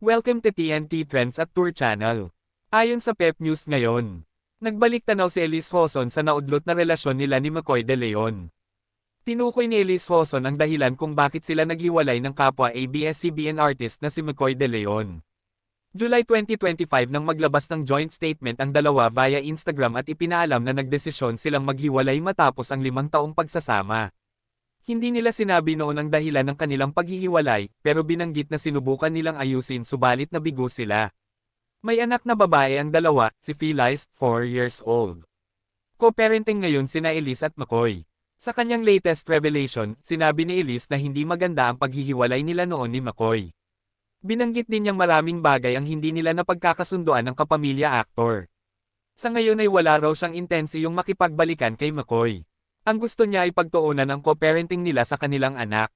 Welcome to TNT Trends at Tour Channel. Ayon sa Pep News ngayon, nagbalik tanaw si Elise Hoson sa naudlot na relasyon nila ni McCoy De Leon. Tinukoy ni Elise Hoson ang dahilan kung bakit sila naghiwalay ng kapwa ABS-CBN artist na si McCoy De Leon. July 2025 nang maglabas ng joint statement ang dalawa via Instagram at ipinaalam na nagdesisyon silang maghiwalay matapos ang 5 taong pagsasama. Hindi nila sinabi noon ang dahilan ng kanilang paghihiwalay, pero binanggit na sinubukan nilang ayusin subalit nabigo sila. May anak na babae ang dalawa, si Felice, 4 years old. Co-parenting ngayon sina Elise at McCoy. Sa kanyang latest revelation, sinabi ni Elise na hindi maganda ang paghihiwalay nila noon ni McCoy. Binanggit din niyang maraming bagay ang hindi nila napagkakasunduan ng kapamilya actor. Sa ngayon ay wala raw siyang intensiyong makipagbalikan kay McCoy. Ang gusto niya ay pagtuunan ang co-parenting nila sa kanilang anak.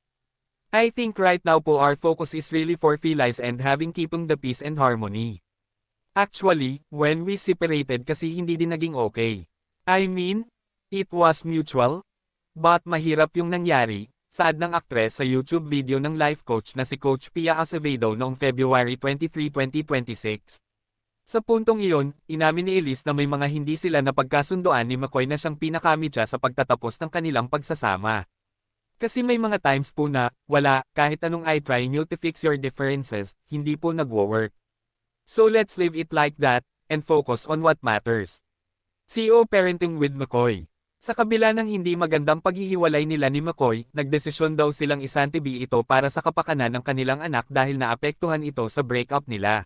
I think right now po our focus is really for Felice and having keeping the peace and harmony. Actually, when we separated kasi hindi din naging okay. I mean, it was mutual. But mahirap yung nangyari, saad ng aktres sa YouTube video ng life coach na si Coach Pia Acevedo noong February 23, 2026. Sa puntong iyon, inamin ni Elise na may mga hindi sila napagkasunduan ni McCoy na siyang pinakamitsa sa pagtatapos ng kanilang pagsasama. Kasi may mga times po na, wala, kahit anong I try new to fix your differences, hindi po nagwo-work. So let's leave it like that, and focus on what matters. CEO Parenting with McCoy. Sa kabila ng hindi magandang paghihiwalay nila ni McCoy, nagdesisyon daw silang isantibi ito para sa kapakanan ng kanilang anak dahil naapektuhan ito sa breakup nila.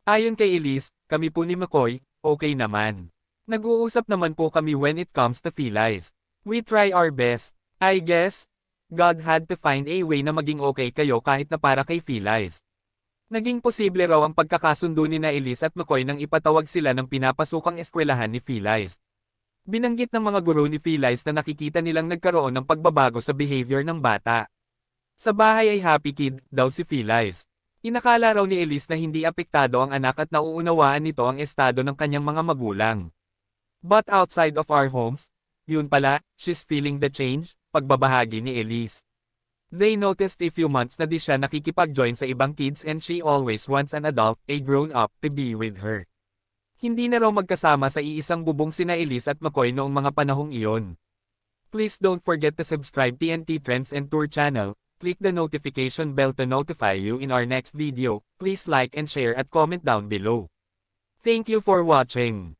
Ayon kay Elise, kami po ni McCoy, okay naman. Nag-uusap naman po kami when it comes to Felice. We try our best. I guess, God had to find a way na maging okay kayo kahit na para kay Felice. Naging posible raw ang pagkakasundo ni na Elise at McCoy nang ipatawag sila ng pinapasukang eskwelahan ni Felice. Binanggit ng mga guro ni Felice na nakikita nilang nagkaroon ng pagbabago sa behavior ng bata. Sa bahay ay happy kid, daw si Felice. Inakala raw ni Elise na hindi apektado ang anak at nauunawaan nito ang estado ng kanyang mga magulang. But outside of our homes, yun pala, she's feeling the change, pagbabahagi ni Elise. They noticed a few months na di siya nakikipag-join sa ibang kids and she always wants an adult, a grown-up, to be with her. Hindi na raw magkasama sa iisang bubong sina Elise at McCoy noong mga panahong iyon. Please don't forget to subscribe TNT Trends and Tour Channel. Click the notification bell to notify you in our next video. Please like and share at comment down below. Thank you for watching.